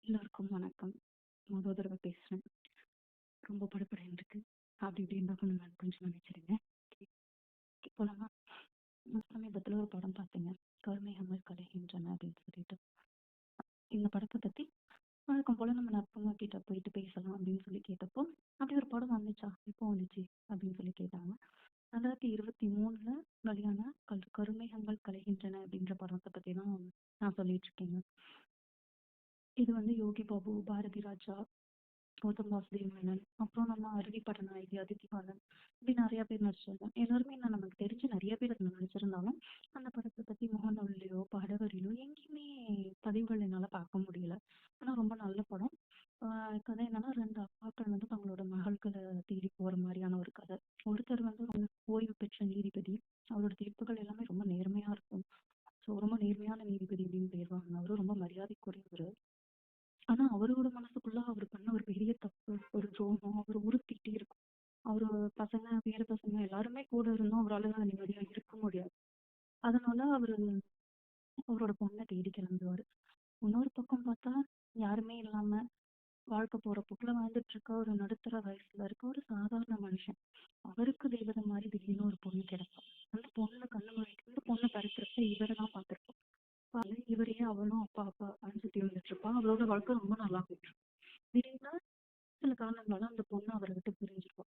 எல்லாருக்கும் வணக்கம். மொத தடவ பேசுறேன். ரொம்ப படபடன்னு இருக்கு. அப்படி இப்படின்னு தான் கொஞ்சம் மன்னிச்சிடுங்க. போலாமா? நான் சமீபத்துல ஒரு படம் பார்த்தேங்க. "கருமேகங்கள் கலைகின்றன" அப்படின்னு சொல்லிட்டு. இந்த படத்த பத்தி வழக்கம் போல நம்ம நட்புங்க கிட்ட போயிட்டு பேசலாம் அப்படின்னு சொல்லி கேட்டப்போ, "அப்படி ஒரு படம் வந்துச்சா? எப்போ வந்துச்சு?" அப்படின்னு சொல்லி கேட்டாங்க. 2023ல வெளியான "கருமேகங்கள் கலைகின்றன" அப்படின்ற படத்த பத்தி தான் நான் சொல்லிட்டு இருக்கேங்க. இது வந்து யோகி பாபு, பாரதி ராஜா, கௌதம் வாசுதேவ் மேனன், அப்புறம் நம்ம அருவி படநாயகி அதித்தி பாலன், இப்படி நிறைய பேர் நடிச்சிருந்தாங்க. எல்லாருமே என்ன நமக்கு தெரிஞ்சு நிறைய பேர் அதில் நடிச்சிருந்தாலும் அந்த படத்தை பத்தி முகநூல்லையோ படவரிலோ எங்கேயுமே பதிவுகள் என்னால பார்க்க முடியல. ஆனா ரொம்ப நல்ல படம். கதை என்னன்னா, ரெண்டு அப்பாக்கள் வந்து தங்களோட மகள்களை தேடி போற மாதிரியான ஒரு கதை. ஒருத்தர் வந்து ரொம்ப ஓய்வு பெற்ற நீதிபதி. அவரோட தீர்ப்புகள் எல்லாமே ரொம்ப நேர்மையா இருக்கும். ஸோ ரொம்ப நேர்மையான நீதிபதி அப்படின்னு பேர் வாங்கின அவரு ரொம்ப மரியாதைக்குரியவர். ஆனா அவரோட மனசுக்குள்ள அவர் பண்ண ஒரு பெரிய தப்பு, ஒரு துரோகம் அவர் உறுத்திட்டே இருக்கும். அவரு பசங்க, பேர பசங்க எல்லாருமே கூட இருந்தும் அவரால நிம்மதியா இருக்க முடியாது. அதனால அவரு அவரோட பொண்ணை தேடி கிளம்புவாரு. இன்னொரு பக்கம் பார்த்தா யாருமே இல்லாம வாழ்க்கை போற போக்குல வாழ்ந்துட்டு இருக்க ஒரு நடுத்தர வயசுல இருக்க ஒரு சாதாரண மனுஷன். அவருக்கு தெய்வத மாதிரி திடீர்னு ஒரு பொண்ணு கிடைப்பா. அந்த பொண்ணு கண்ணு முழிக்க இந்த பொண்ணை பறிக்கிறப்ப இவரை தான் பார்த்திருப்போம். இவரையே அவளும் அப்பா அப்பா அப்படின்னு சுத்தி வந்துட்டு இருப்பா. அவளோட வாழ்க்கை ரொம்ப நல்லா போயிட்டு இருக்கும். திடீர்னு சில காரணங்களால அந்த பொண்ணு அவரை விட்டு பிரிஞ்சிருவா.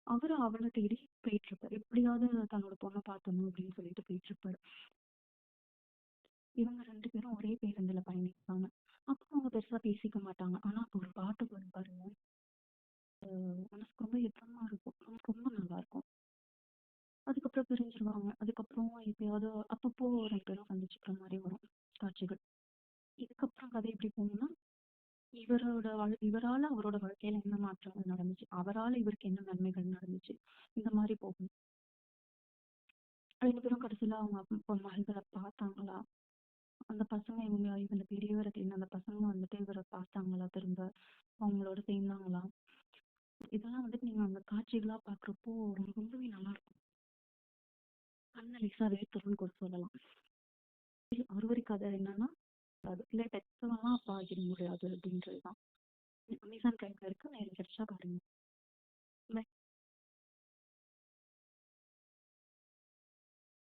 அவரு அவளை தேடி போயிட்டு இருப்பாரு. எப்படியாவது தன்னோட பொண்ணை பார்க்கணும் அப்படின்னு சொல்லிட்டு போயிட்டு இருப்பாரு. இவங்க 2 பேரும் ஒரே பேருந்துல பயணிப்பாங்க. அப்போ அவங்க பெருசா பேசிக்க மாட்டாங்க. ஆனா அப்போ ஒரு பாட்டு வரும் பாருங்க. மனசுக்கு ரொம்ப இதமா இருக்கும். நமக்கு ரொம்ப நல்லா இருக்கும். அதுக்கப்புறம் பிரிஞ்சிருவாங்க. அதுக்கப்புறம் எப்பயாவது அப்பப்போ 2 பேரும் சந்திச்சுக்கிற மாதிரி வரும் காட்சிகள். இதுக்கப்புறம் கதை எப்படி போகும்னா, இவரால அவரோட வாழ்க்கையில என்ன மாற்றங்கள் நடந்துச்சு, அவரால இவருக்கு என்ன நன்மைகள் நடந்துச்சு, இந்த மாதிரி போகும். 2 பேரும் கடைசியில அவங்க மகள்களை பார்த்தாங்களா, அந்த பசங்க இவங்க பெரியவரை தேடின அந்த பசங்க வந்துட்டு இவரை பார்த்தாங்களா, திரும்ப அவங்களோட சேர்ந்தாங்களா, இதெல்லாம் வந்துட்டு நீங்க அந்த காட்சிகளா பாக்குறப்போ ரொம்பவே நல்லா இருக்கும். கண்ண லேசா வேர்த்துருன்னு கூட சொல்லலாம். ஒரு வரி கதை என்னன்னா, அது இல்ல பெத்தவெல்லாம் அப்பா ஆகிட முடியாது அப்படின்றதுதான். அமேசான் ப்ரைம்ல இருக்கு, நேரம் கிடைச்சா பாருங்க.